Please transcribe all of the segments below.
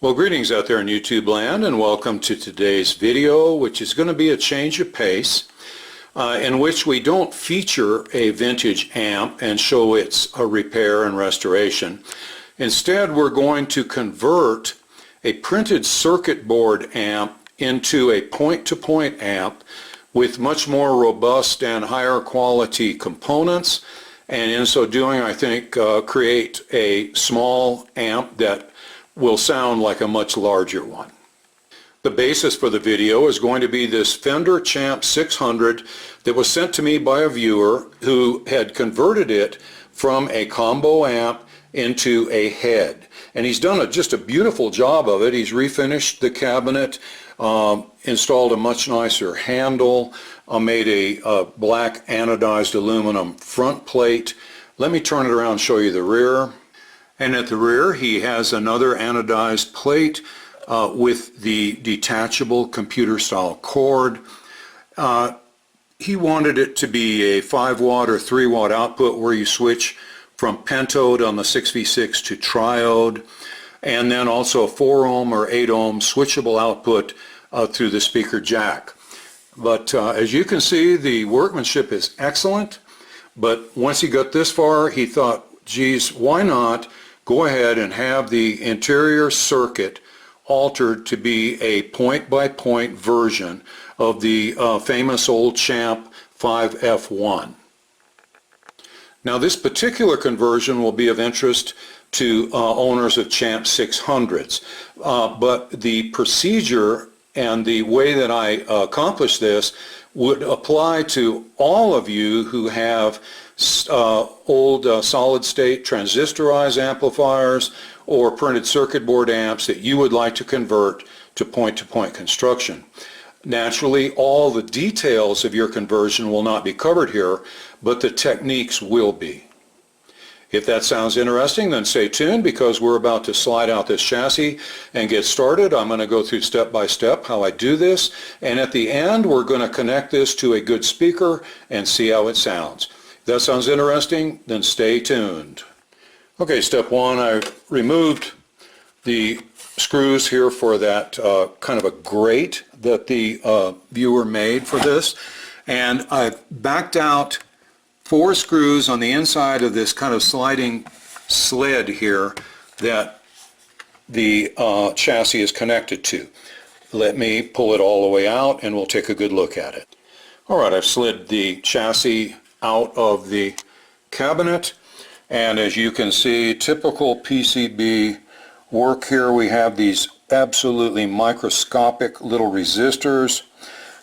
Well, greetings out there in YouTube land, and welcome to today's video, which is going to be a change of pace in which we don't feature a vintage amp and show its repair and restoration. Instead, we're going to convert a printed circuit board amp into a point-to-point amp with much more robust and higher quality components, and in so doing, I think, create a small amp that will sound like a much larger one. The basis for the video is going to be this Fender Champ 600 that was sent to me by a viewer who had converted it from a combo amp into a head. And he's done just a beautiful job of it. He's refinished the cabinet, installed a much nicer handle, made a black anodized aluminum front plate. Let me turn it around and show you the rear. And at the rear he has another anodized plate with the detachable computer style cord. He wanted it to be a 5 watt or 3 watt output where you switch from pentode on the 6V6 to triode, and then also a 4 ohm or 8 ohm switchable output through the speaker jack. But as you can see, the workmanship is excellent, but once he got this far he thought, geez, why not go ahead and have the interior circuit altered to be a point-by-point version of the famous old Champ 5F1. Now, this particular conversion will be of interest to owners of Champ 600s, but the procedure and the way that I accomplish this would apply to all of you who have old solid-state transistorized amplifiers or printed circuit board amps that you would like to convert to point-to-point construction. Naturally, all the details of your conversion will not be covered here, but the techniques will be. If that sounds interesting, then stay tuned, because we're about to slide out this chassis and get started. I'm going to go through step by step how I do this, and at the end we're going to connect this to a good speaker and see how it sounds. If that sounds interesting, then stay tuned. Okay, step one, I removed the screws here for that kind of a grate that the viewer made for this, and I've backed out 4 screws on the inside of this kind of sliding sled here that the chassis is connected to. Let me pull it all the way out and we'll take a good look at it. Alright, I've slid the chassis out of the cabinet, and as you can see, typical PCB work here. We have these absolutely microscopic little resistors.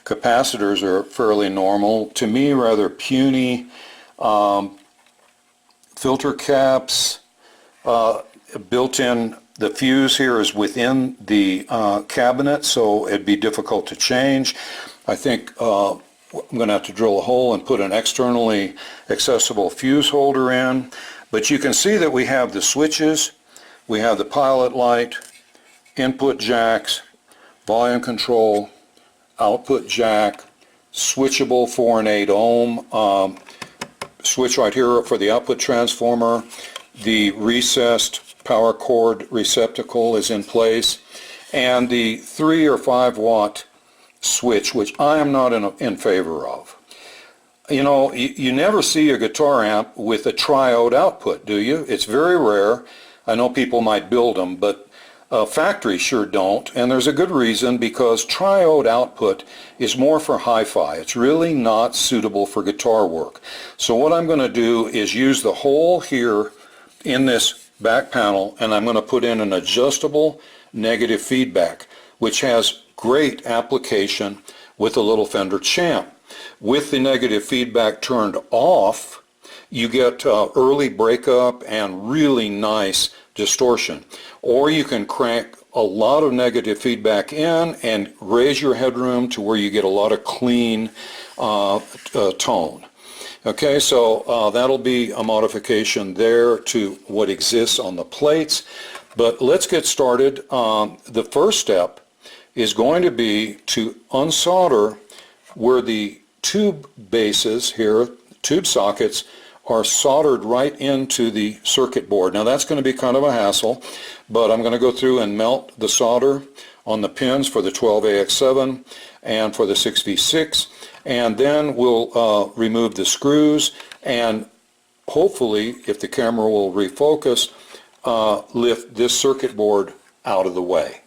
Capacitors are fairly normal, to me rather puny. Filter caps, built in, the fuse here is within the cabinet, so it'd be difficult to change. I think I'm going to have to drill a hole and put an externally accessible fuse holder in. But you can see that we have the switches, we have the pilot light, input jacks, volume control, output jack, switchable 4 and 8 ohm, switch right here for the output transformer. The recessed power cord receptacle is in place, and the 3 or 5 watt switch, which I am not in favor of. You know, you never see a guitar amp with a triode output, do you? It's very rare. I know people might build them, but factories sure don't, and there's a good reason, because triode output is more for hi-fi. It's really not suitable for guitar work. So what I'm going to do is use the hole here in this back panel, and I'm going to put in an adjustable negative feedback, which has great application with the little Fender Champ. With the negative feedback turned off, you get early breakup and really nice distortion. Or you can crank a lot of negative feedback in and raise your headroom to where you get a lot of clean tone. Okay, so that'll be a modification there to what exists on the plates. But let's get started. The first step is going to be to unsolder where the tube bases here, tube sockets, are soldered right into the circuit board. Now that's going to be kind of a hassle, but I'm going to go through and melt the solder on the pins for the 12AX7 and for the 6V6, and then we'll remove the screws and hopefully, if the camera will refocus, lift this circuit board out of the way.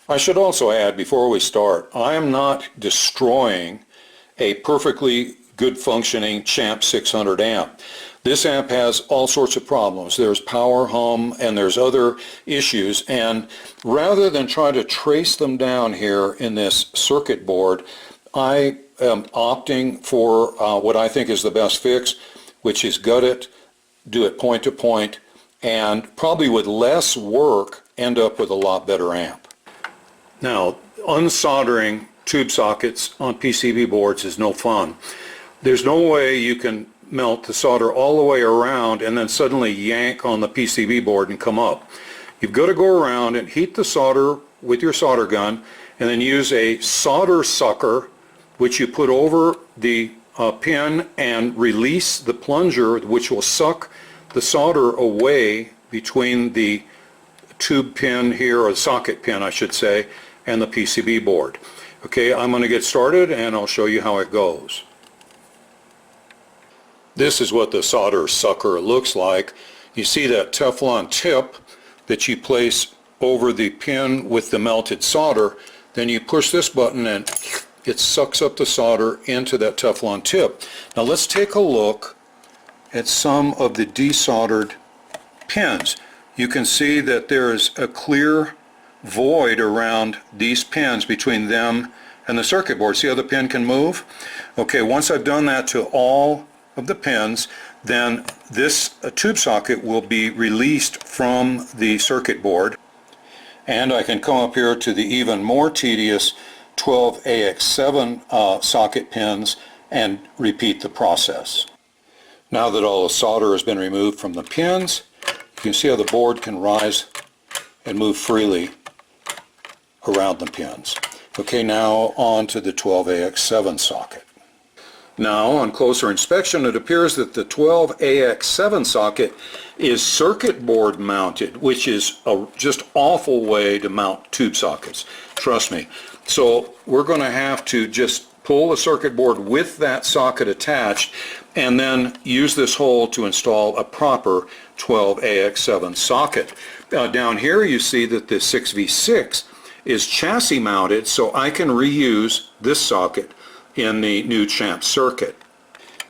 I should also add before we start, I am not destroying a perfectly good functioning Champ 600 amp. This amp has all sorts of problems. There's power, hum, and there's other issues, and rather than try to trace them down here in this circuit board, I am opting for what I think is the best fix, which is gut it, do it point to point, and probably with less work end up with a lot better amp. Now, unsoldering tube sockets on PCB boards is no fun. There's no way you can melt the solder all the way around and then suddenly yank on the PCB board and come up. You've got to go around and heat the solder with your solder gun and then use a solder sucker which you put over the pin and release the plunger which will suck the solder away between the tube pin here, or socket pin I should say, and the PCB board. Okay, I'm going to get started and I'll show you how it goes. This is what the solder sucker looks like. You see that Teflon tip that you place over the pin with the melted solder, then you push this button and it sucks up the solder into that Teflon tip. Now let's take a look at some of the desoldered pins. You can see that there is a clear void around these pins between them and the circuit board. See how the pin can move? Okay, once I've done that to all of the pins, then this tube socket will be released from the circuit board, and I can come up here to the even more tedious 12AX7 socket pins and repeat the process. Now that all the solder has been removed from the pins, you can see how the board can rise and move freely around the pins. Okay, now on to the 12AX7 socket. Now, on closer inspection, it appears that the 12AX7 socket is circuit board mounted, which is a just awful way to mount tube sockets. Trust me. So we're going to have to just pull the circuit board with that socket attached and then use this hole to install a proper 12AX7 socket. Down here you see that the 6V6 is chassis mounted, so I can reuse this socket in the new Champ circuit.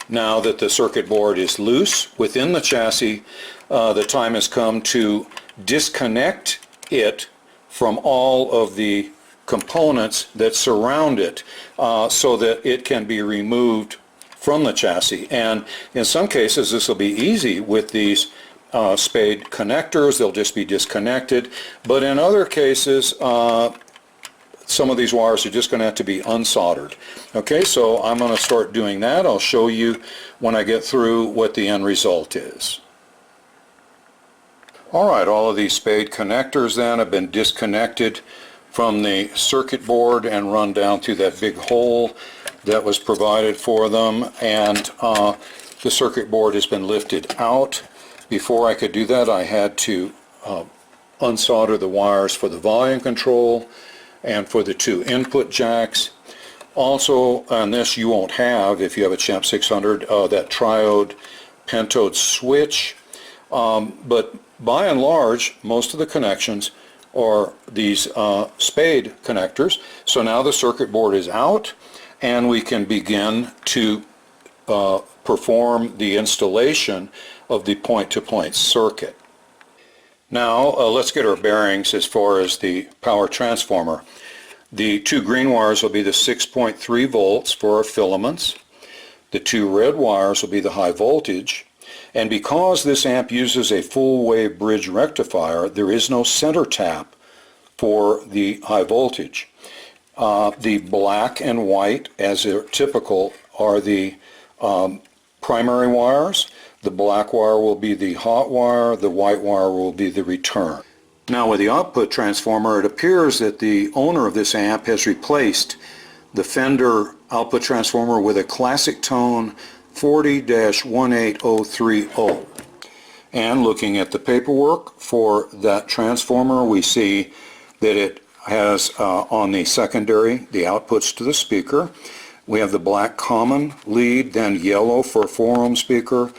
Now that the circuit board is loose within the chassis, the time has come to disconnect it from all of the components that surround it so that it can be removed from the chassis. And in some cases this will be easy with these spade connectors. They'll just be disconnected, but in other cases some of these wires are just going to have to be unsoldered. Okay, so I'm going to start doing that. I'll show you when I get through what the end result is. Alright, all of these spade connectors then have been disconnected from the circuit board and run down through that big hole that was provided for them, and the circuit board has been lifted out. Before I could do that, I had to unsolder the wires for the volume control and for the two input jacks. Also on this you won't have, if you have a Champ 600, that triode pentode switch, but by and large most of the connections are these spade connectors. So now the circuit board is out and we can begin to perform the installation of the point-to-point circuit. Now let's get our bearings as far as the power transformer. The two green wires will be the 6.3 volts for our filaments. The two red wires will be the high voltage. And because this amp uses a full wave bridge rectifier, there is no center tap for the high voltage. The black and white, as are typical, are the primary wires. The black wire will be the hot wire, the white wire will be the return. Now with the output transformer, it appears that the owner of this amp has replaced the Fender output transformer with a classic tone 40-18030. And looking at the paperwork for that transformer, we see that it has on the secondary the outputs to the speaker. We have the black common lead, then yellow for a 4 ohm speaker,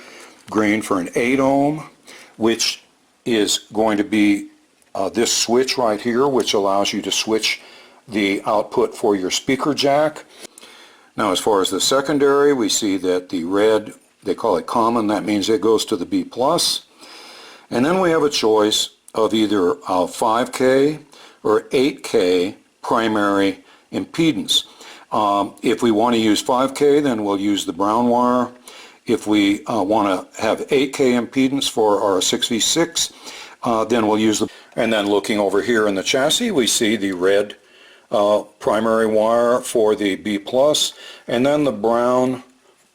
green for an 8 ohm, which is going to be this switch right here, which allows you to switch the output for your speaker jack. Now as far as the secondary, we see that the red, they call it common, that means it goes to the B+. And then we have a choice of either 5K or 8K primary impedance. If we want to use 5K, then we'll use the brown wire. If we want to have 8K impedance for our 6V6, then we'll use the... And then looking over here in the chassis, we see the red primary wire for the B+, and then the brown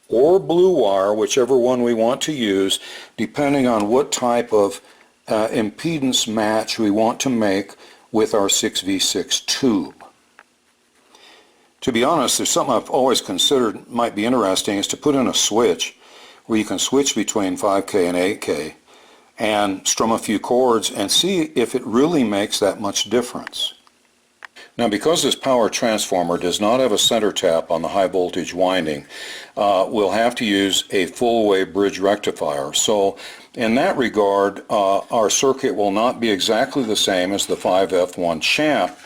or blue wire, whichever one we want to use, depending on what type of impedance match we want to make with our 6V6 tube. To be honest, there's something I've always considered might be interesting, is to put in a switch where you can switch between 5K and 8K and strum a few chords and see if it really makes that much difference. Now, because this power transformer does not have a center tap on the high voltage winding, we'll have to use a full wave bridge rectifier. So in that regard, our circuit will not be exactly the same as the 5F1 Champ,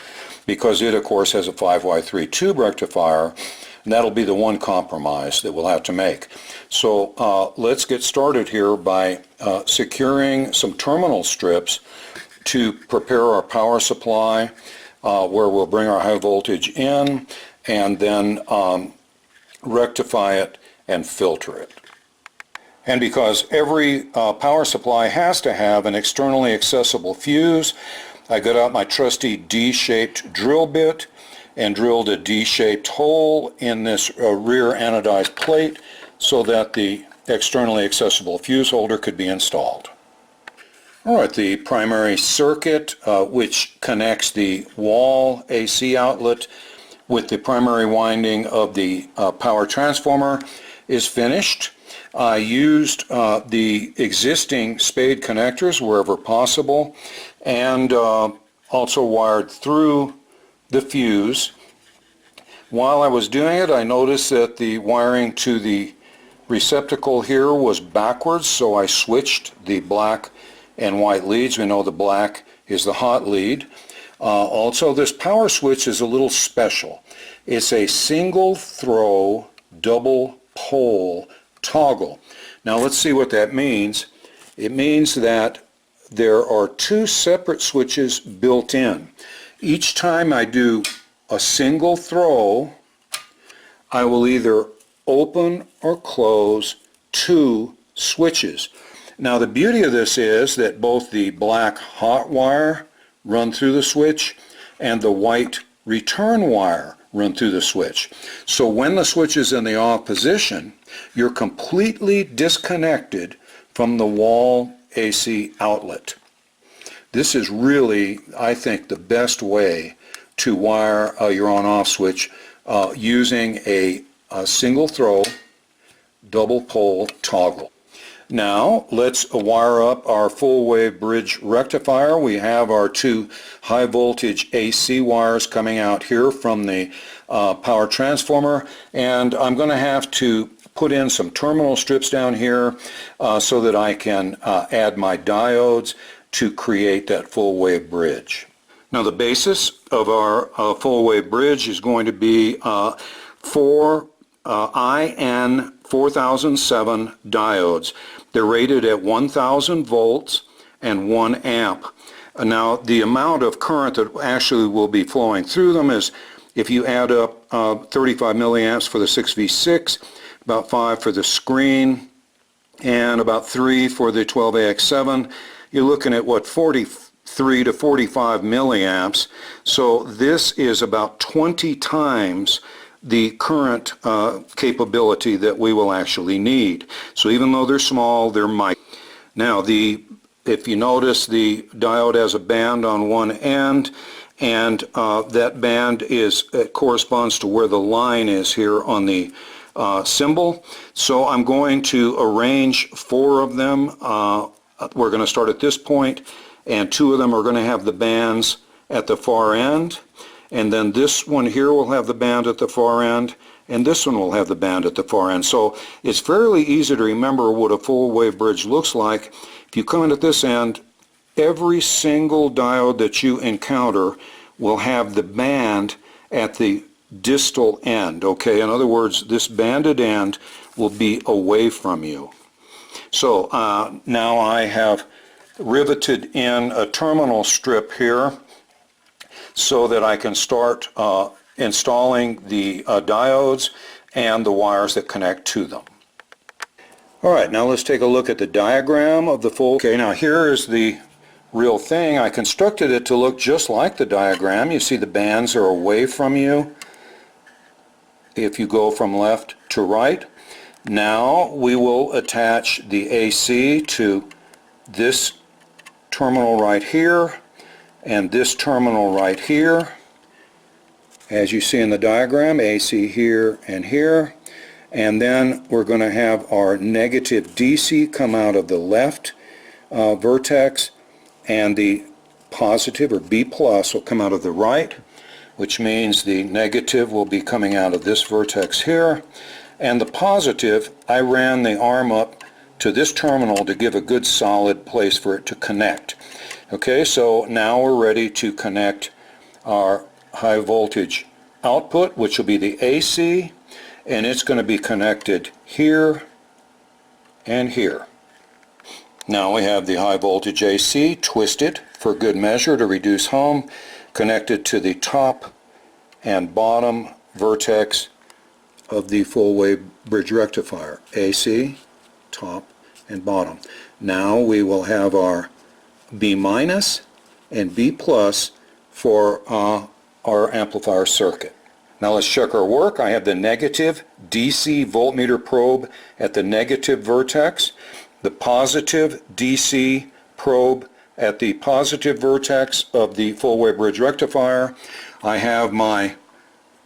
because it of course has a 5Y3 tube rectifier, and that'll be the one compromise that we'll have to make. So let's get started here by securing some terminal strips to prepare our power supply, where we'll bring our high voltage in and then rectify it and filter it. And because every power supply has to have an externally accessible fuse, I got out my trusty D-shaped drill bit and drilled a D-shaped hole in this rear anodized plate so that the externally accessible fuse holder could be installed. Alright, the primary circuit which connects the wall AC outlet with the primary winding of the power transformer is finished. I used the existing spade connectors wherever possible, and also wired through the fuse. While I was doing it, I noticed that the wiring to the receptacle here was backwards, so I switched the black and white leads. We know the black is the hot lead. Also, this power switch is a little special. It's a single throw double pole toggle. Now let's see what that means. It means that there are two separate switches built in. Each time I do a single throw, I will either open or close two switches. Now the beauty of this is that both the black hot wire run through the switch and the white return wire run through the switch. So when the switch is in the off position, you're completely disconnected from the wall AC outlet. This is really, I think, the best way to wire your on-off switch using a single throw double pole toggle. Now let's wire up our full wave bridge rectifier. We have our two high voltage AC wires coming out here from the power transformer, and I'm going to have to put in some terminal strips down here so that I can add my diodes to create that full wave bridge. Now the basis of our full wave bridge is going to be four IN 4007 diodes. They're rated at 1000 volts and 1 amp. Now the amount of current that actually will be flowing through them is, if you add up 35 milliamps for the 6V6, about 5 for the screen, and about 3 for the 12AX7, you're looking at what, 43 to 45 milliamps. So this is about 20 times the current capability that we will actually need. So even though they're small, they're mighty. Now if you notice, the diode has a band on one end, and that band corresponds to where the line is here on the symbol. So I'm going to arrange 4 of them. We're going to start at this point, and 2 of them are going to have the bands at the far end, and then this one here will have the band at the far end, and this one will have the band at the far end. So it's fairly easy to remember what a full wave bridge looks like. If you come in at this end, every single diode that you encounter will have the band at the distal end, okay? In other words, this banded end will be away from you. So now I have riveted in a terminal strip here so that I can start installing the diodes and the wires that connect to them. Alright, now let's take a look at the diagram of the full. Okay, now here is the real thing. I constructed it to look just like the diagram. You see the bands are away from you if you go from left to right. Now we will attach the AC to this terminal right here and this terminal right here. As you see in the diagram, AC here and here. And then we're going to have our negative DC come out of the left vertex, and the positive, or B plus, will come out of the right, which means the negative will be coming out of this vertex here. And the positive, I ran the arm up to this terminal to give a good solid place for it to connect. Okay, so now we're ready to connect our high voltage output, which will be the AC, and it's going to be connected here and here. Now we have the high voltage AC twisted for good measure to reduce hum, connected to the top and bottom vertex of the full wave bridge rectifier. AC, top and bottom. Now we will have our B minus and B plus for our amplifier circuit. Now let's check our work. I have the negative DC voltmeter probe at the negative vertex, the positive DC probe at the positive vertex of the full wave bridge rectifier. I have my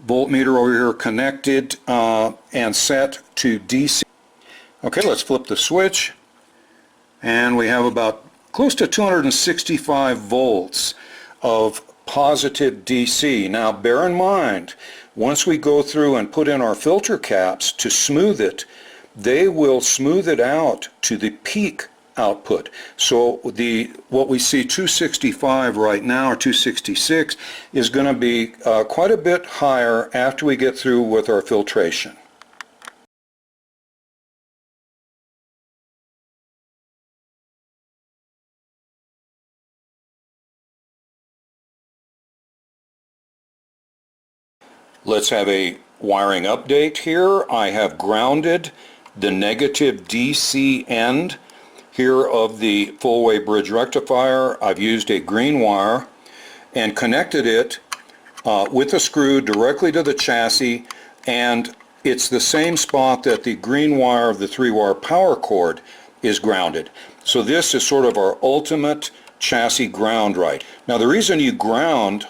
voltmeter over here connected and set to DC. Okay, let's flip the switch, and we have about close to 265 volts of positive DC. Now bear in mind, once we go through and put in our filter caps to smooth it, they will smooth it out to the peak output. So what we see 265 right now, or 266, is going to be quite a bit higher after we get through with our filtration. Let's have a wiring update here. I have grounded the negative DC end here of the full wave bridge rectifier. I've used a green wire and connected it with a screw directly to the chassis, and it's the same spot that the green wire of the 3-wire power cord is grounded. So this is sort of our ultimate chassis ground right. Now the reason you ground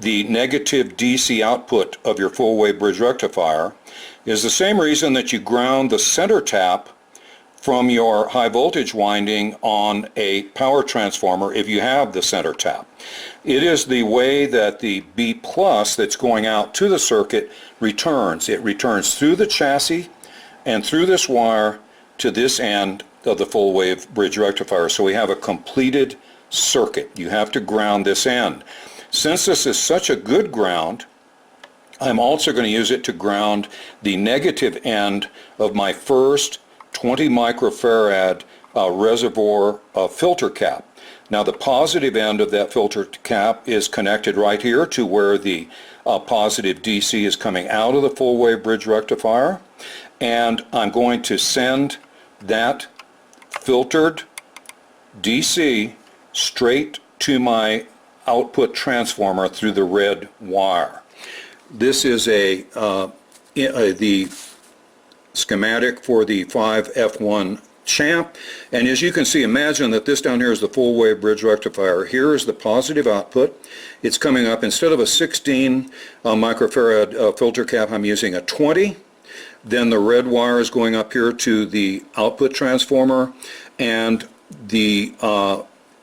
the negative DC output of your full wave bridge rectifier is the same reason that you ground the center tap from your high voltage winding on a power transformer if you have the center tap. It is the way that the B plus that's going out to the circuit returns. It returns through the chassis and through this wire to this end of the full wave bridge rectifier. So we have a completed circuit. You have to ground this end. Since this is such a good ground, I'm also going to use it to ground the negative end of my first 20 microfarad reservoir filter cap. Now the positive end of that filter cap is connected right here to where the positive DC is coming out of the full wave bridge rectifier, and I'm going to send that filtered DC straight to my output transformer through the red wire. This is the schematic for the 5F1 Champ, and as you can see, imagine that this down here is the full wave bridge rectifier. Here is the positive output. It's coming up, instead of a 16 microfarad filter cap, I'm using a 20. Then the red wire is going up here to the output transformer, and the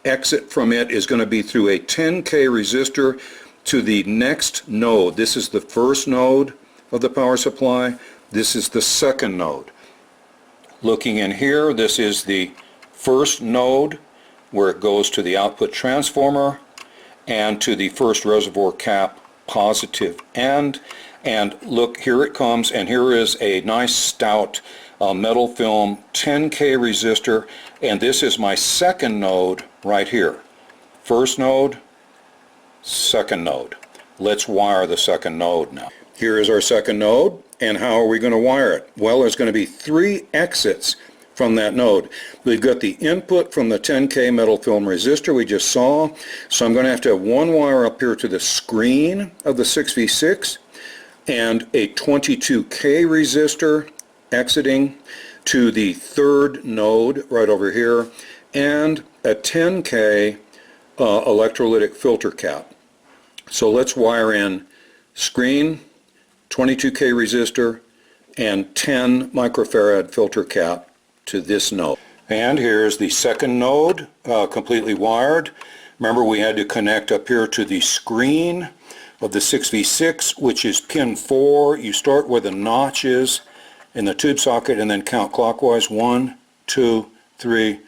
exit from it is going to be through a 10K resistor to the next node. This is the first node of the power supply. This is the second node. Looking in here, this is the first node where it goes to the output transformer and to the first reservoir cap positive end. And look, here it comes, and here is a nice stout metal film 10K resistor, and this is my second node right here. First node, second node. Let's wire the second node now. Here is our second node, and how are we going to wire it? Well, there's going to be 3 exits from that node. We've got the input from the 10K metal film resistor we just saw, so I'm going to have one wire up here to the screen of the 6V6, and a 22K resistor exiting to the third node right over here, and a 10K electrolytic filter cap. So let's wire in screen, 22K resistor, and 10 microfarad filter cap to this node. And here's the second node completely wired. Remember, we had to connect up here to the screen of the 6V6, which is pin 4. You start where the notch is in the tube socket and then count clockwise. 1, 2, 3,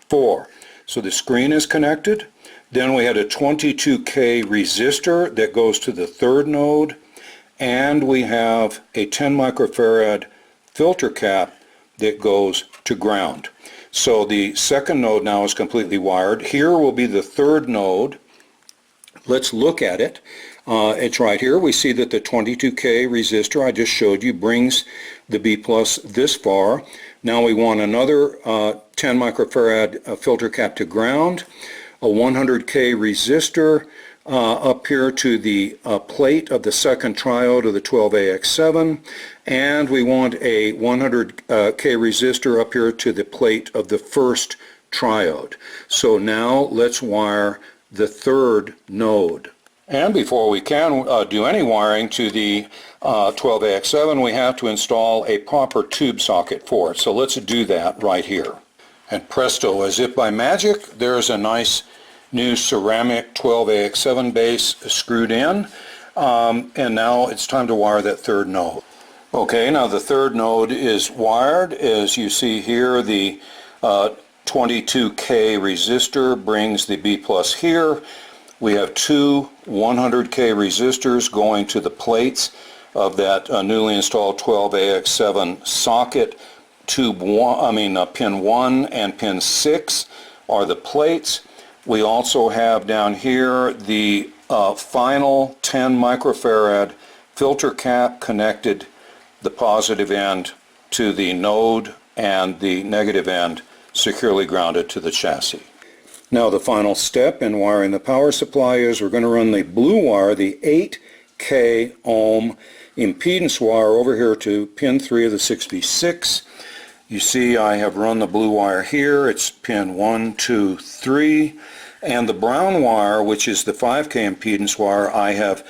4. So the screen is connected. Then we had a 22K resistor that goes to the third node, and we have a 10 microfarad filter cap that goes to ground. So the second node now is completely wired. Here will be the third node. Let's look at it. It's right here. We see that the 22K resistor I just showed you brings the B plus this far. Now we want another 10 microfarad filter cap to ground, a 100K resistor up here to the plate of the second triode of the 12AX7, and we want a 100K resistor up here to the plate of the first triode. So now let's wire the third node. And before we can do any wiring to the 12AX7, we have to install a proper tube socket for it. So let's do that right here. And presto, as if by magic, there's a nice new ceramic 12AX7 base screwed in. And now it's time to wire that third node. Okay, now the third node is wired. As you see here, the 22K resistor brings the B plus here. We have two 100K resistors going to the plates of that newly installed 12AX7 socket. Pin 1 and pin 6 are the plates. We also have down here the final 10 microfarad filter cap connected the positive end to the node and the negative end securely grounded to the chassis. Now the final step in wiring the power supply is we're going to run the blue wire, the 8K ohm impedance wire over here to pin 3 of the 6V6. You see I have run the blue wire here. It's pin 1, 2, 3. And the brown wire, which is the 5K impedance wire, I have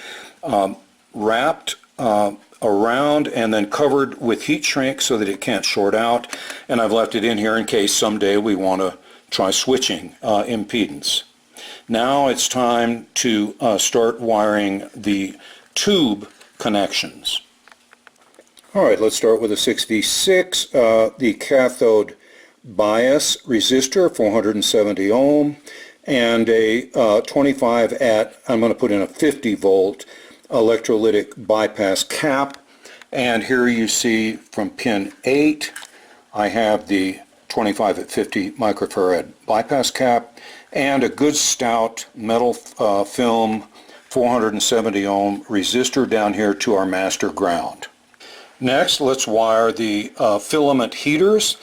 wrapped around and then covered with heat shrink so that it can't short out. And I've left it in here in case someday we want to try switching impedance. Now it's time to start wiring the tube connections. Alright, let's start with a 6V6, the cathode bias resistor, 470 ohm, and a 25 at, I'm going to put in a 50 volt electrolytic bypass cap. And here you see from pin 8 I have the 25 at 50 microfarad bypass cap and a good stout metal film 470 ohm resistor down here to our master ground. Next, let's wire the filament heaters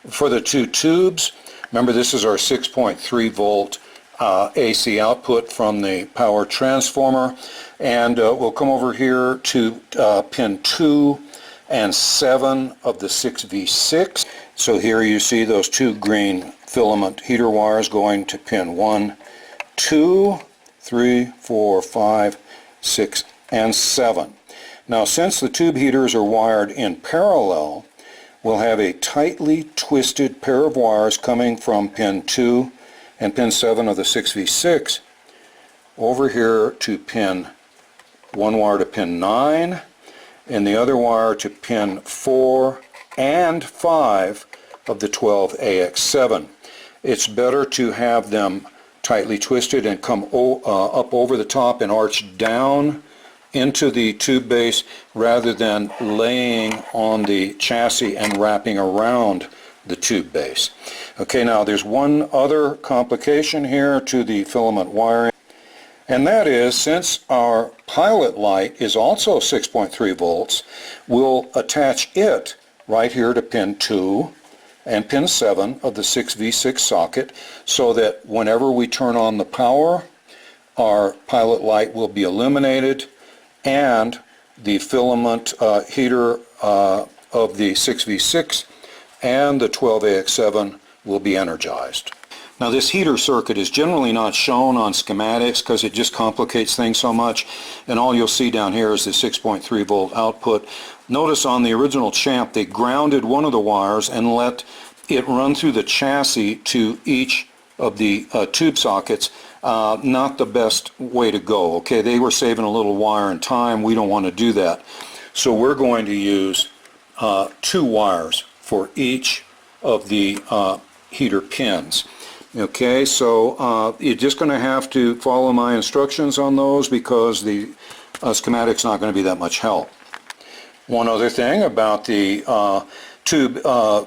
for the two tubes. Remember, this is our 6.3 volt AC output from the power transformer, and we'll come over here to pin 2 and 7 of the 6V6. So here you see those two green filament heater wires going to pin 1, 2, 3, 4, 5, 6, and 7. Now, since the tube heaters are wired in parallel, we'll have a tightly twisted pair of wires coming from pin 2 and pin 7 of the 6V6 over here to pin, one wire to pin 9 and the other wire to pin 4 and 5 of the 12AX7. It's better to have them tightly twisted and come up over the top and arch down into the tube base rather than laying on the chassis and wrapping around the tube base. Okay, now there's one other complication here to the filament wiring, and that is, since our pilot light is also 6.3 volts, we'll attach it right here to pin 2 and pin 7 of the 6V6 socket, so that whenever we turn on the power, our pilot light will be illuminated and the filament heater of the 6V6 and the 12AX7 will be energized. Now, this heater circuit is generally not shown on schematics because it just complicates things so much, and all you'll see down here is the 6.3 volt output. Notice on the original Champ they grounded one of the wires and let it run through the chassis to each of the tube sockets. Not the best way to go. Okay, they were saving a little wire and time. We don't want to do that. So we're going to use 2 wires for each of the heater pins. Okay, so you're just going to have to follow my instructions on those because the schematic's not going to be that much help. One other thing about the tube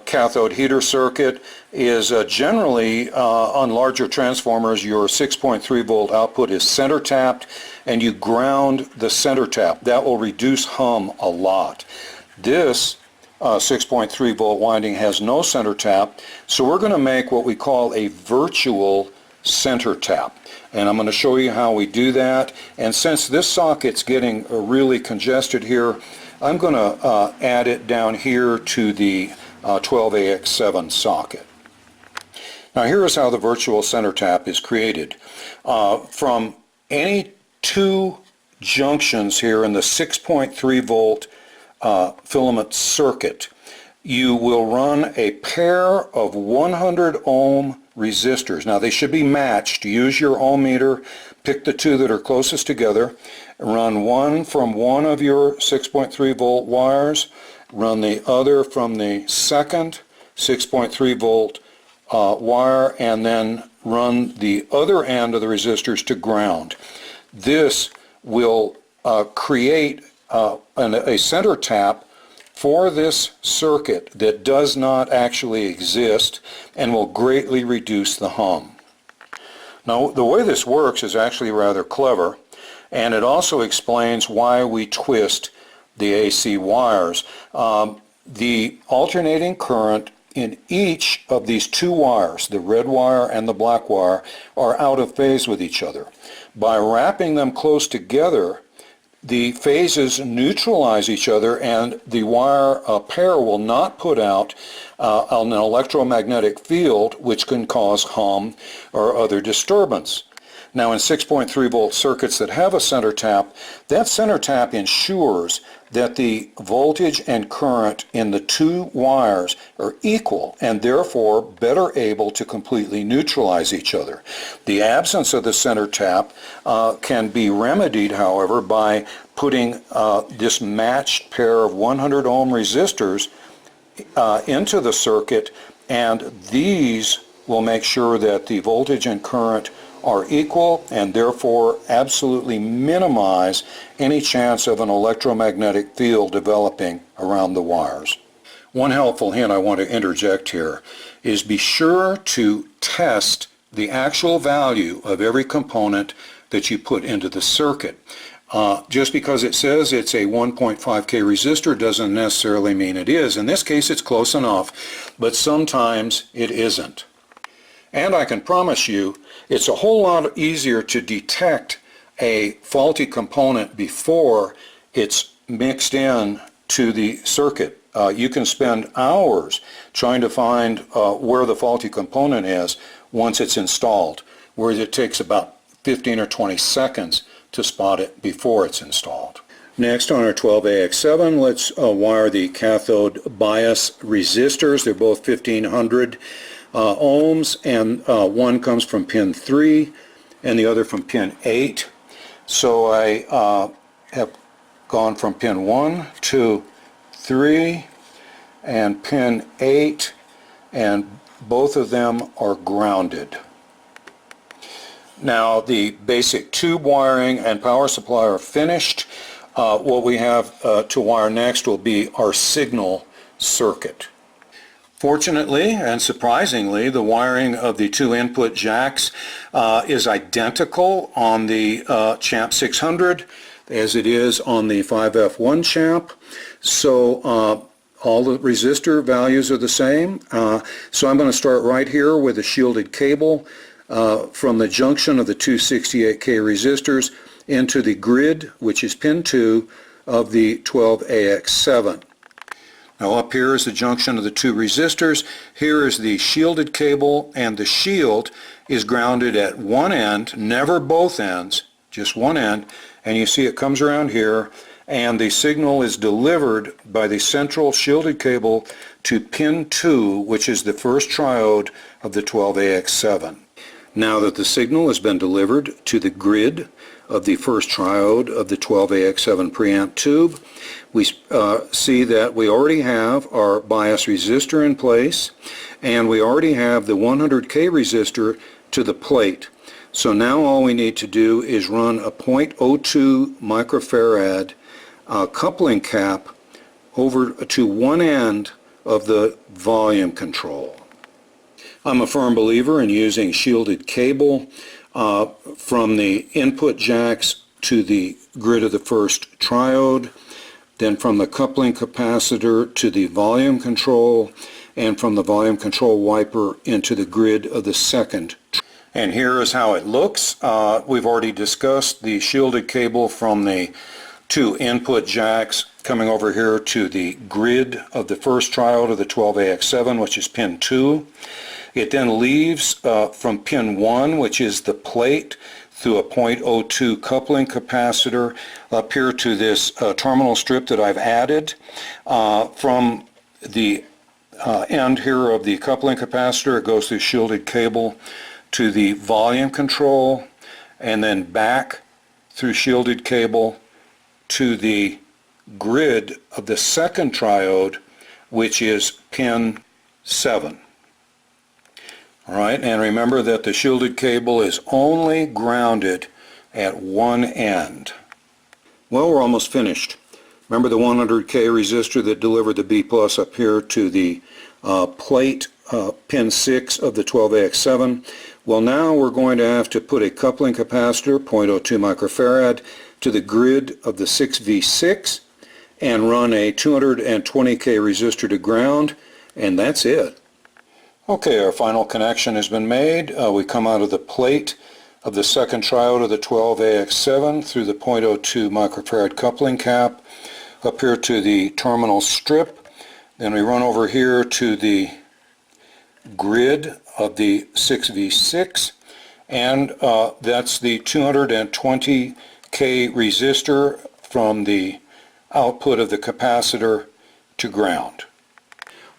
cathode heater circuit is generally on larger transformers your 6.3 volt output is center tapped, and you ground the center tap. That will reduce hum a lot. This 6.3 volt winding has no center tap, so we're going to make what we call a virtual center tap, and I'm going to show you how we do that. And since this socket's getting really congested here, I'm going to add it down here to the 12AX7 socket. Now, here is how the virtual center tap is created. From any 2 junctions here in the 6.3 volt filament circuit, you will run a pair of 100 ohm resistors. Now, they should be matched. Use your ohm meter, pick the 2 that are closest together, run one from one of your 6.3 volt wires, run the other from the second 6.3 volt wire, and then run the other end of the resistors to ground. This will create a center tap for this circuit that does not actually exist and will greatly reduce the hum. Now, the way this works is actually rather clever, and it also explains why we twist the AC wires. The alternating current in each of these 2 wires, the red wire and the black wire, are out of phase with each other. By wrapping them close together, the phases neutralize each other, and the wire pair will not put out an electromagnetic field which can cause hum or other disturbance. Now, in 6.3 volt circuits that have a center tap, that center tap ensures that the voltage and current in the 2 wires are equal and therefore better able to completely neutralize each other. The absence of the center tap can be remedied, however, by putting this matched pair of 100 ohm resistors into the circuit, and these will make sure that the voltage and current are equal and therefore absolutely minimize any chance of an electromagnetic field developing around the wires. One helpful hint I want to interject here is be sure to test the actual value of every component that you put into the circuit. Just because it says it's a 1.5K resistor doesn't necessarily mean it is. In this case, it's close enough, but sometimes it isn't. And I can promise you, it's a whole lot easier to detect a faulty component before it's mixed in to the circuit. You can spend hours trying to find where the faulty component is once it's installed, whereas it takes about 15 or 20 seconds to spot it before it's installed. Next, on our 12AX7, let's wire the cathode bias resistors. They're both 1500 ohms, and one comes from pin 3 and the other from pin 8. So I have gone from pin 1 to 3 and pin 8, and both of them are grounded. Now the basic tube wiring and power supply are finished. What we have to wire next will be our signal circuit. Fortunately and surprisingly, the wiring of the two input jacks is identical on the Champ 600 as it is on the 5F1 Champ. So all the resistor values are the same. So I'm going to start right here with a shielded cable from the junction of the two 68K resistors into the grid, which is pin 2 of the 12AX7. Now up here is the junction of the two resistors. Here is the shielded cable, and the shield is grounded at one end, never both ends, just one end, and you see it comes around here, and the signal is delivered by the central shielded cable to pin 2, which is the first triode of the 12AX7. Now that the signal has been delivered to the grid of the first triode of the 12AX7 preamp tube, we see that we already have our bias resistor in place, and we already have the 100K resistor to the plate. So now all we need to do is run a 0.02 microfarad coupling cap over to one end of the volume control. I'm a firm believer in using shielded cable from the input jacks to the grid of the first triode, then from the coupling capacitor to the volume control, and from the volume control wiper into the grid of the second. And here is how it looks. We've already discussed the shielded cable from the two input jacks coming over here to the grid of the first triode of the 12AX7, which is pin 2. It then leaves from pin 1, which is the plate, through a 0.02 coupling capacitor up here to this terminal strip that I've added. From the end here of the coupling capacitor, it goes through shielded cable to the volume control, and then back through shielded cable to the grid of the second triode, which is pin 7. Alright, and remember that the shielded cable is only grounded at one end. Well, we're almost finished. Remember the 100K resistor that delivered the B plus up here to the plate pin 6 of the 12AX7? Well, now we're going to have to put a coupling capacitor, 0.02 microfarad, to the grid of the 6V6 and run a 220K resistor to ground, and that's it. Okay, our final connection has been made. We come out of the plate of the second triode of the 12AX7 through the 0.02 microfarad coupling cap up here to the terminal strip. Then we run over here to the grid of the 6V6, and that's the 220K resistor from the output of the capacitor to ground.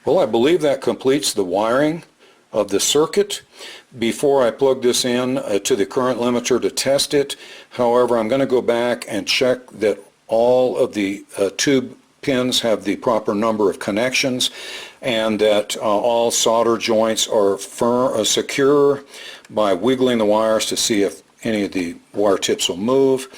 Well, I believe that completes the wiring of the circuit. Before I plug this in to the current limiter to test it, however, I'm going to go back and check that all of the tube pins have the proper number of connections, and that all solder joints are secure by wiggling the wires to see if any of the wire tips will move.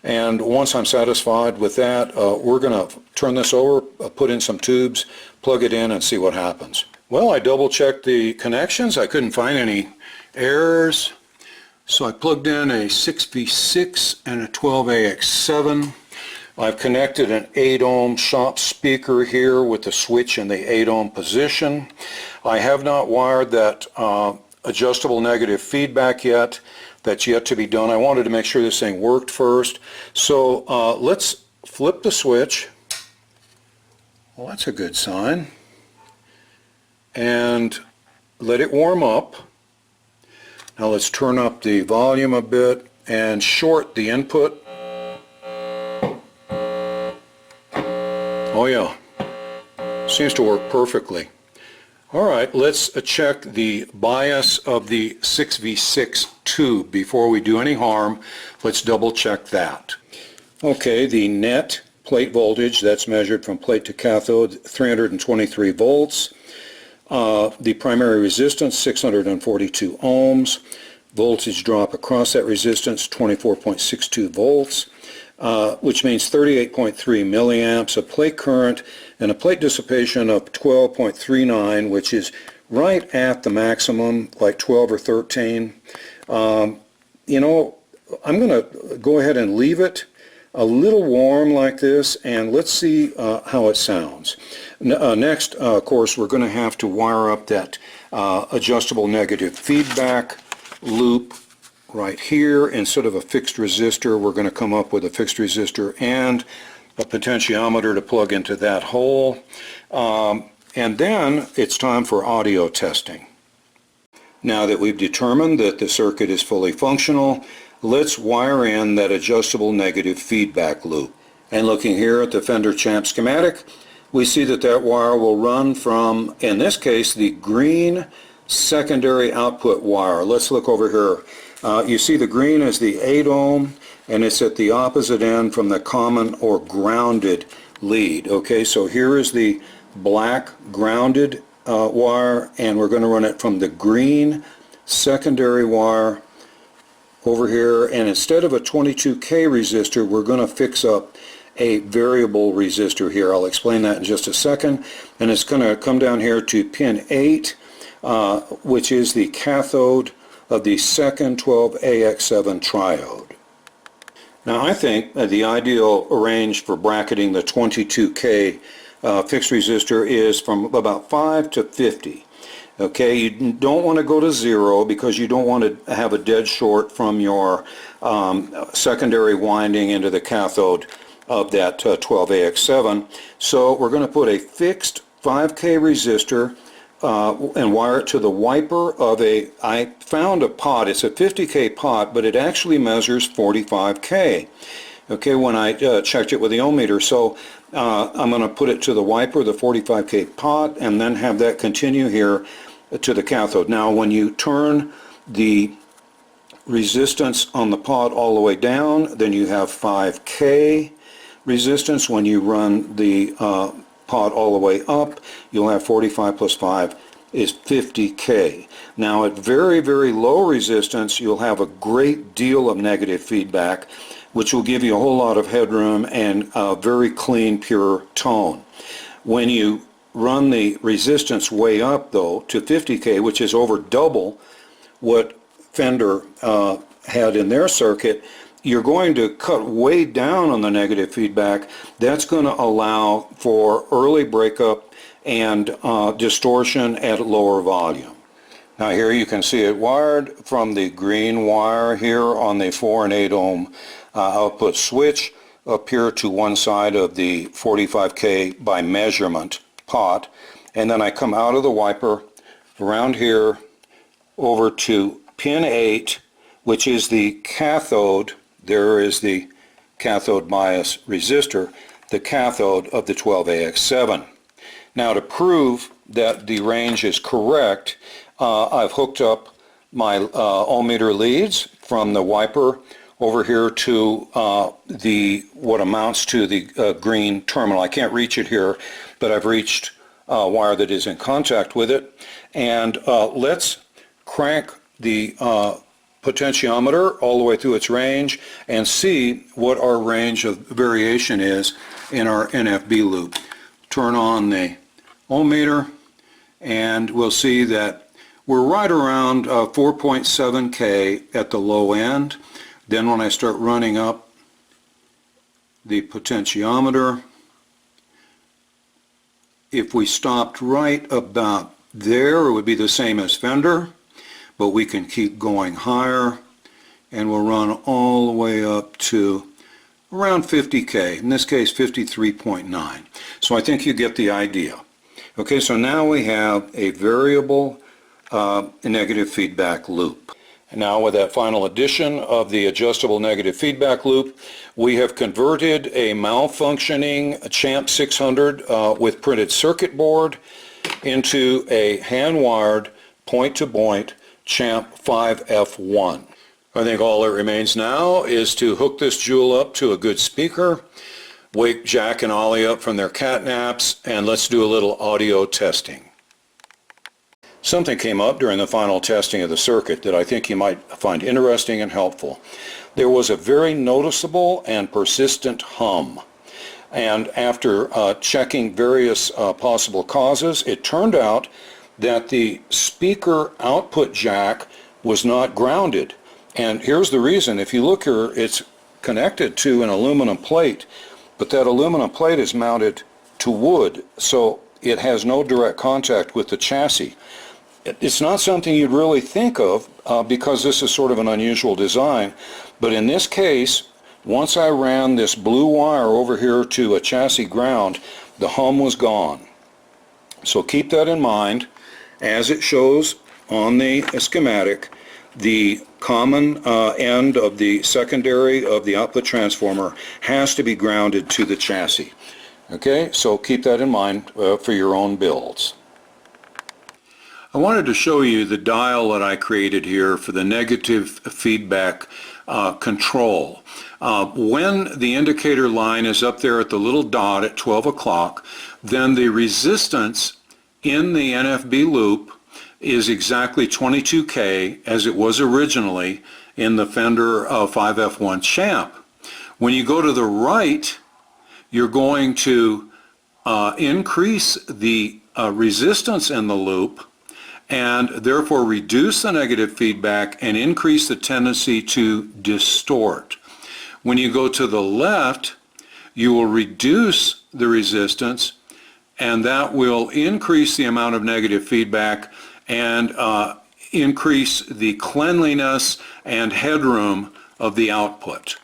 And once I'm satisfied with that, we're going to turn this over, put in some tubes, plug it in, and see what happens. Well, I double checked the connections. I couldn't find any errors, so I plugged in a 6V6 and a 12AX7. I've connected an 8 ohm shop speaker here with the switch in the 8 ohm position. I have not wired that adjustable negative feedback yet. That's yet to be done. I wanted to make sure this thing worked first. So let's flip the switch. Well, that's a good sign. And let it warm up. Now let's turn up the volume a bit and short the input. Oh yeah, seems to work perfectly. All right, let's check the bias of the 6V6 tube. Before we do any harm, let's double check that. Okay, the net plate voltage, that's measured from plate to cathode, 323 volts. The primary resistance, 642 ohms. Voltage drop across that resistance, 24.62 volts. Which means 38.3 milliamps, a plate current, and a plate dissipation of 12.39, which is right at the maximum, like 12 or 13. You know, I'm going to go ahead and leave it a little warm like this, and let's see how it sounds. Next, of course, we're going to have to wire up that adjustable negative feedback loop right here. Instead of a fixed resistor, we're going to come up with a fixed resistor and a potentiometer to plug into that hole. And then it's time for audio testing. Now that we've determined that the circuit is fully functional, let's wire in that adjustable negative feedback loop. And looking here at the Fender Champ schematic, we see that that wire will run from, in this case, the green secondary output wire. Let's look over here. You see the green is the 8 ohm, and it's at the opposite end from the common or grounded lead. Okay, so here is the black grounded wire, and we're going to run it from the green secondary wire over here, and instead of a 22K resistor, we're going to fix up a variable resistor here. I'll explain that in just a second. And it's going to come down here to pin 8, which is the cathode of the second 12AX7 triode. Now I think the ideal range for bracketing the 22K fixed resistor is from about 5 to 50. Okay, you don't want to go to 0 because you don't want to have a dead short from your secondary winding into the cathode of that 12AX7. So we're going to put a fixed 5K resistor and wire it to the wiper of I found a pot, it's a 50K pot, but it actually measures 45K. Okay, when I checked it with the ohm meter. So I'm going to put it to the wiper, the 45K pot, and then have that continue here to the cathode. Now when you turn the resistance on the pot all the way down, then you have 5K resistance. When you run the pot all the way up, you'll have 45 plus 5 is 50K. Now at very, very low resistance, you'll have a great deal of negative feedback, which will give you a whole lot of headroom and a very clean, pure tone. When you run the resistance way up, though, to 50K, which is over double what Fender had in their circuit, you're going to cut way down on the negative feedback. That's going to allow for early breakup and distortion at lower volume. Now here you can see it wired from the green wire here on the 4 and 8 ohm output switch up here to one side of the 45K by measurement pot, and then I come out of the wiper around here over to pin 8, which is the cathode. There is the cathode bias resistor, the cathode of the 12AX7. Now to prove that the range is correct, I've hooked up my ohm meter leads from the wiper over here to what amounts to the green terminal. I can't reach it here, but I've reached a wire that is in contact with it. And let's crank the potentiometer all the way through its range and see what our range of variation is in our NFB loop. Turn on the ohm meter and we'll see that we're right around 4.7K at the low end. Then when I start running up the potentiometer, if we stopped right about there, it would be the same as Fender, but we can keep going higher and we'll run all the way up to around 50K, in this case 53.9. So I think you get the idea. Okay, so now we have a variable negative feedback loop. Now with that final addition of the adjustable negative feedback loop, we have converted a malfunctioning Champ 600 with printed circuit board into a hand-wired point-to-point Champ 5F1. I think all that remains now is to hook this jewel up to a good speaker, wake Jack and Ollie up from their cat naps, and let's do a little audio testing. Something came up during the final testing of the circuit that I think you might find interesting and helpful. There was a very noticeable and persistent hum. And after checking various possible causes, it turned out that the speaker output jack was not grounded. And here's the reason. If you look here, it's connected to an aluminum plate, but that aluminum plate is mounted to wood, so it has no direct contact with the chassis. It's not something you'd really think of because this is sort of an unusual design, but in this case, once I ran this blue wire over here to a chassis ground, the hum was gone. So keep that in mind. As it shows on the schematic, the common end of the secondary of the output transformer has to be grounded to the chassis. Okay, so keep that in mind for your own builds. I wanted to show you the dial that I created here for the negative feedback control. When the indicator line is up there at the little dot at 12 o'clock, then the resistance in the NFB loop is exactly 22K as it was originally in the Fender 5F1 Champ. When you go to the right, you're going to increase the resistance in the loop and therefore reduce the negative feedback and increase the tendency to distort. When you go to the left, you will reduce the resistance, and that will increase the amount of negative feedback and increase the cleanliness and headroom of the output.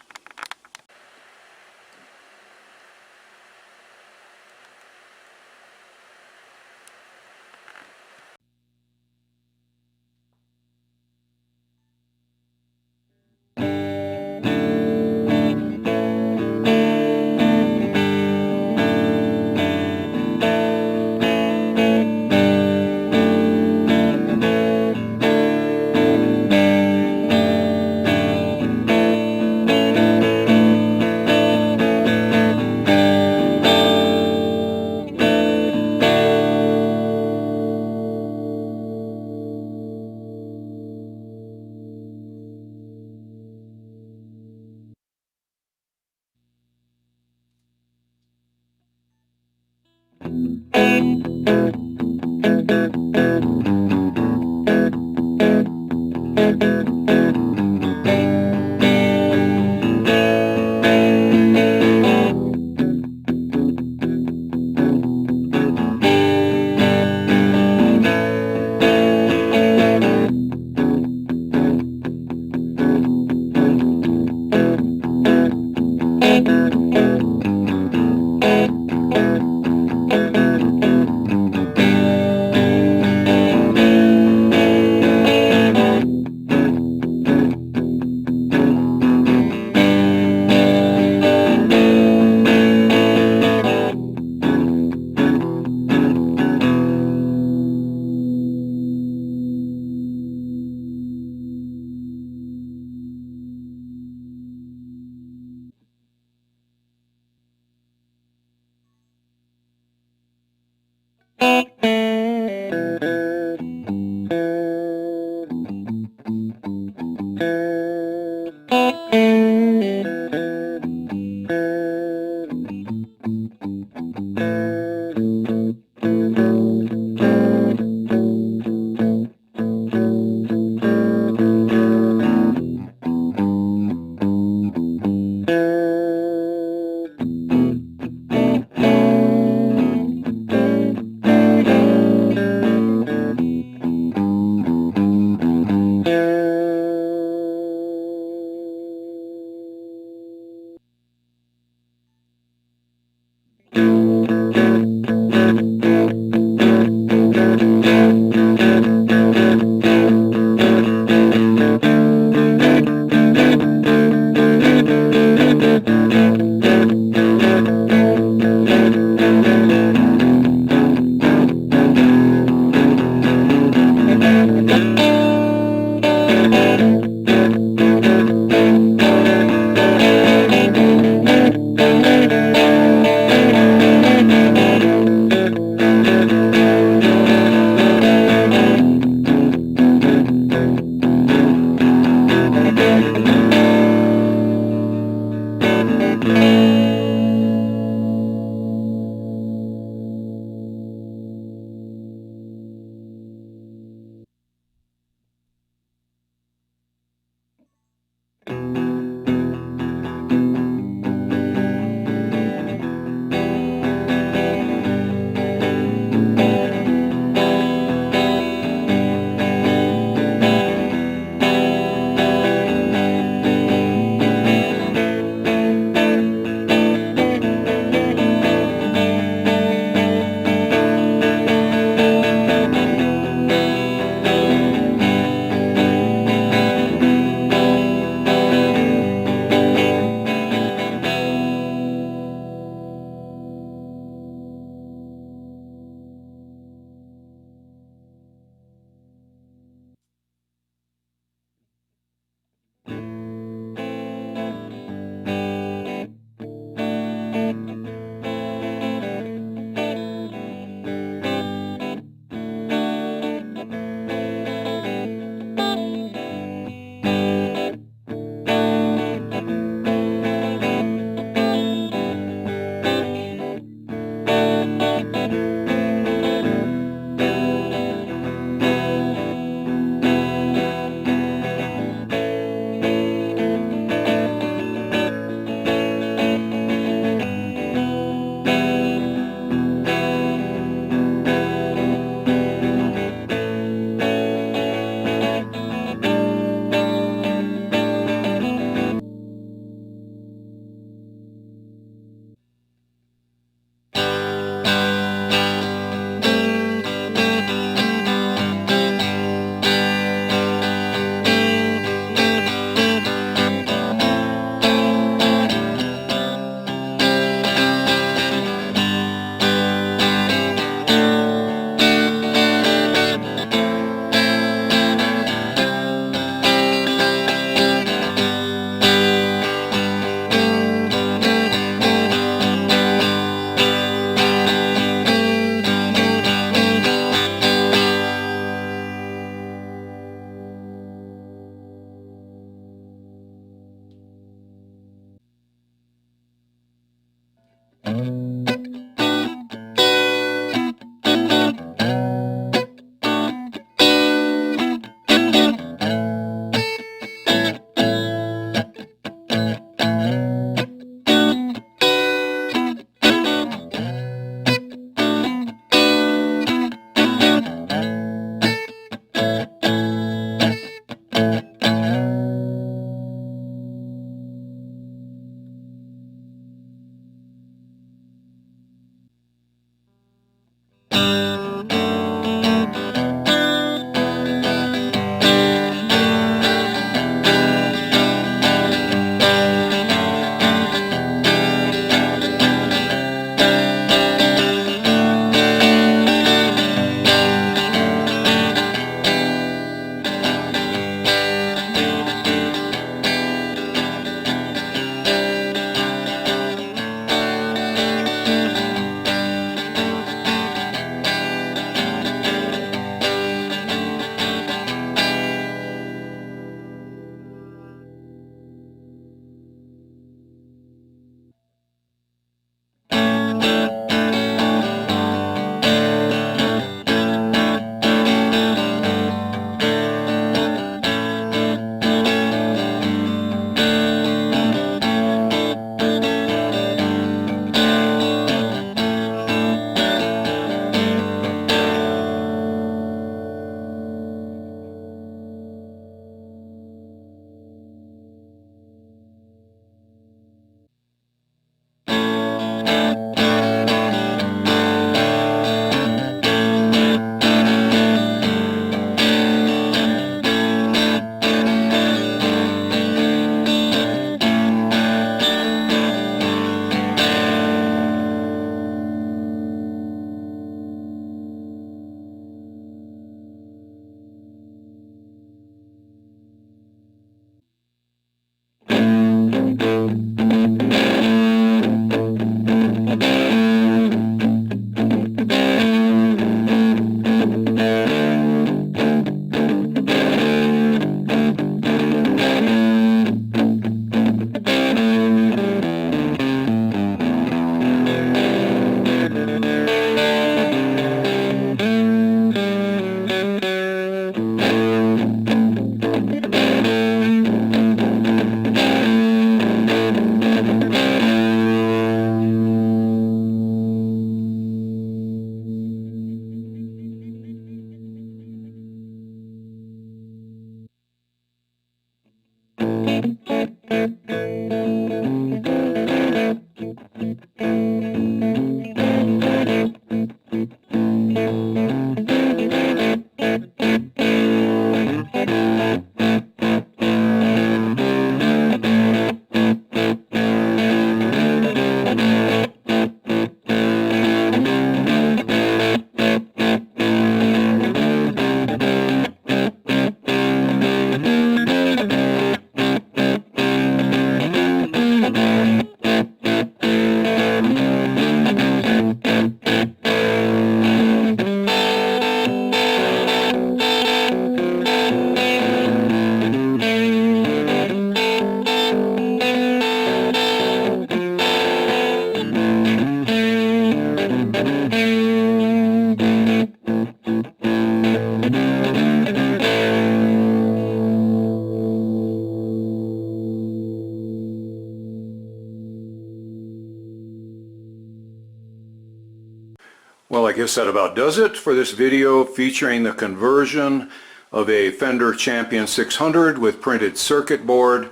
Well, I guess that about does it for this video featuring the conversion of a Fender Champion 600 with printed circuit board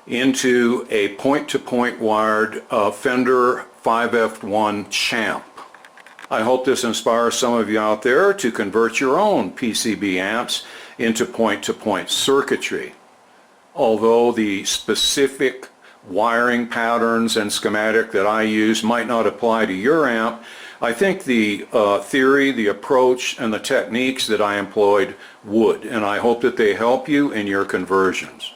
into a point-to-point wired Fender 5F1 Champ. I hope this inspires some of you out there to convert your own PCB amps into point-to-point circuitry. Although the specific wiring patterns and schematic that I use might not apply to your amp, I think the theory, the approach, and the techniques that I employed would, and I hope that they help you in your conversions.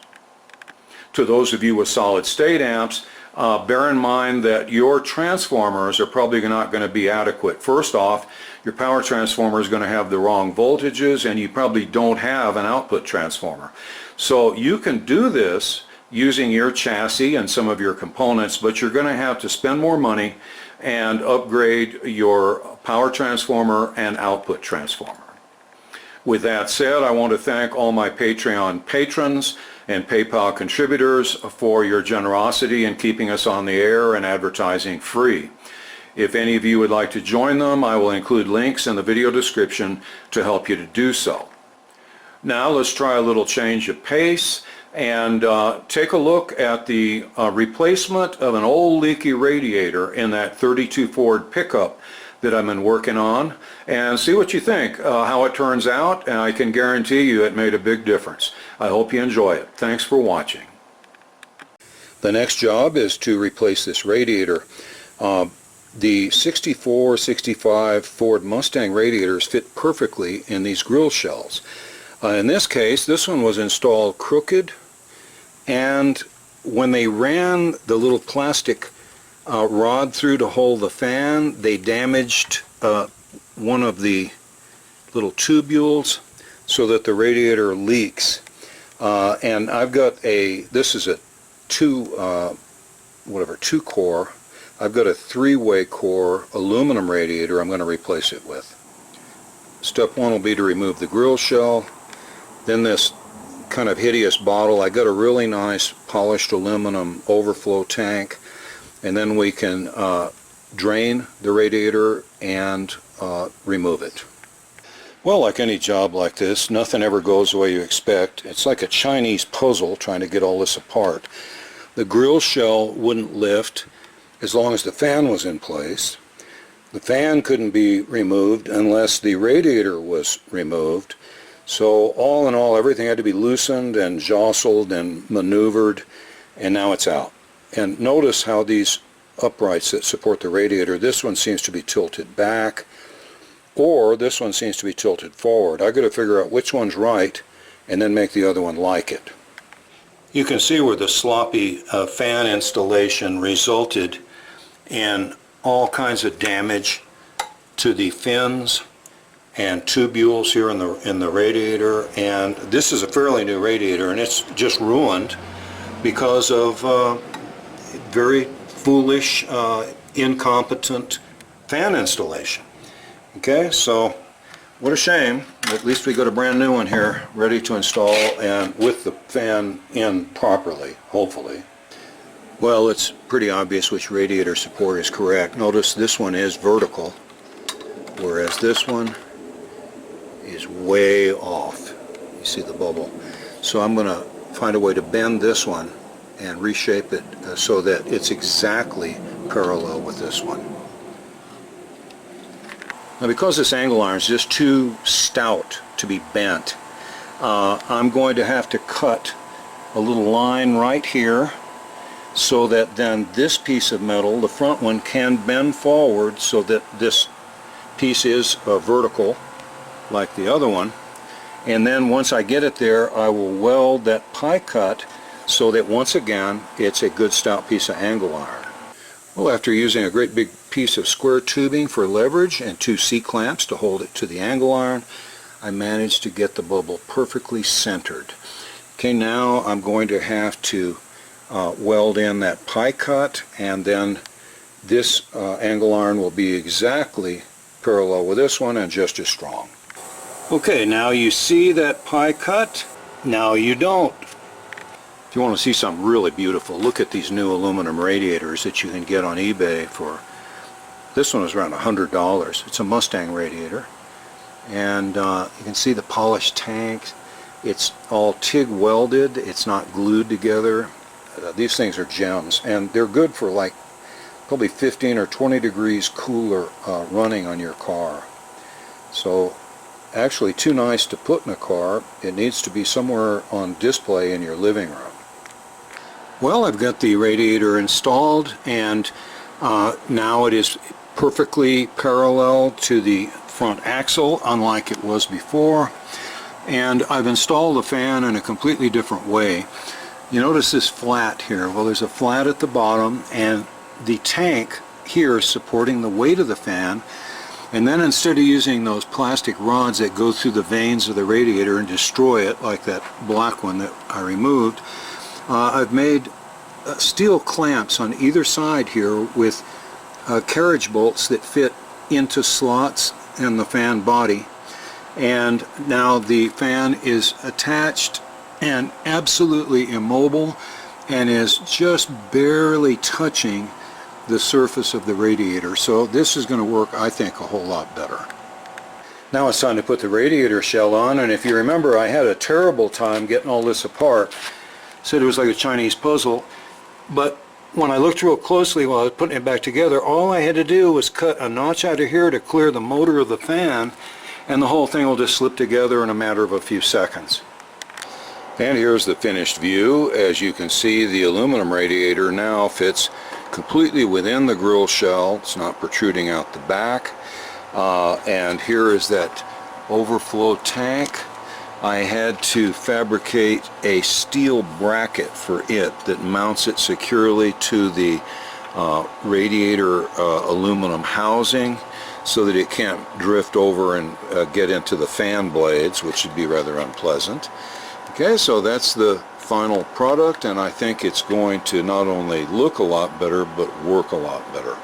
To those of you with solid-state amps, bear in mind that your transformers are probably not going to be adequate. First off, your power transformer is going to have the wrong voltages, and you probably don't have an output transformer. So you can do this using your chassis and some of your components, but you're going to have to spend more money and upgrade your power transformer and output transformer. With that said, I want to thank all my Patreon patrons and PayPal contributors for your generosity in keeping us on the air and advertising free. If any of you would like to join them, I will include links in the video description to help you to do so. Now let's try a little change of pace and take a look at the replacement of an old leaky radiator in that 32 Ford pickup that I've been working on, and see what you think, how it turns out, and I can guarantee you it made a big difference. I hope you enjoy it. Thanks for watching. The next job is to replace this radiator. The 64, 65 Ford Mustang radiators fit perfectly in these grill shells. In this case, this one was installed crooked, and when they ran the little plastic rod through to hold the fan, they damaged one of the little tubules so that the radiator leaks. And I've got this is a two core. I've got a 3-way core aluminum radiator I'm going to replace it with. Step one will be to remove the grill shell. Then this kind of hideous bottle. I got a really nice polished aluminum overflow tank, and then we can drain the radiator and remove it. Well, like any job like this, nothing ever goes the way you expect. It's like a Chinese puzzle trying to get all this apart. The grill shell wouldn't lift as long as the fan was in place. The fan couldn't be removed unless the radiator was removed. So all in all, everything had to be loosened and jostled and maneuvered, and now it's out. And notice how these uprights that support the radiator, this one seems to be tilted back, or this one seems to be tilted forward. I've got to figure out which one's right and then make the other one like it. You can see where the sloppy fan installation resulted in all kinds of damage to the fins and tubules here in the radiator, and this is a fairly new radiator, and it's just ruined because of very foolish, incompetent fan installation. Okay, so what a shame. At least we got a brand new one here ready to install, and with the fan in properly, hopefully. Well, it's pretty obvious which radiator support is correct. Notice this one is vertical, whereas this one is way off. You see the bubble. So I'm going to find a way to bend this one and reshape it so that it's exactly parallel with this one. Now, because this angle iron is just too stout to be bent, I'm going to have to cut a little line right here so that then this piece of metal, the front one, can bend forward so that this piece is vertical like the other one. And then once I get it there, I will weld that pie cut so that once again it's a good stout piece of angle iron. Well, after using a great big piece of square tubing for leverage and 2 C-clamps to hold it to the angle iron, I managed to get the bubble perfectly centered. Okay, now I'm going to have to weld in that pie cut, and then this angle iron will be exactly parallel with this one and just as strong. Okay, now you see that pie cut, now you don't. If you want to see something really beautiful, look at these new aluminum radiators that you can get on eBay for This one was around $100. It's a Mustang radiator, and you can see the polished tank. It's all TIG welded. It's not glued together. These things are gems, and they're good for like probably 15 or 20 degrees cooler running on your car. So actually too nice to put in a car. It needs to be somewhere on display in your living room. Well, I've got the radiator installed, and now it is perfectly parallel to the front axle, unlike it was before. And I've installed the fan in a completely different way. You notice this flat here. Well, there's a flat at the bottom, and the tank here is supporting the weight of the fan. And then instead of using those plastic rods that go through the vanes of the radiator and destroy it, like that black one that I removed, I've made steel clamps on either side here with carriage bolts that fit into slots in the fan body. And now the fan is attached and absolutely immobile and is just barely touching the surface of the radiator. So this is going to work, I think, a whole lot better. Now it's time to put the radiator shell on, and if you remember, I had a terrible time getting all this apart. Said it was like a Chinese puzzle, but when I looked real closely while I was putting it back together, all I had to do was cut a notch out of here to clear the motor of the fan, and the whole thing will just slip together in a matter of a few seconds. And here's the finished view. As you can see, the aluminum radiator now fits completely within the grill shell. It's not protruding out the back. And here is that overflow tank. I had to fabricate a steel bracket for it that mounts it securely to the radiator aluminum housing so that it can't drift over and get into the fan blades, which would be rather unpleasant. Okay, so that's the final product, and I think it's going to not only look a lot better but work a lot better.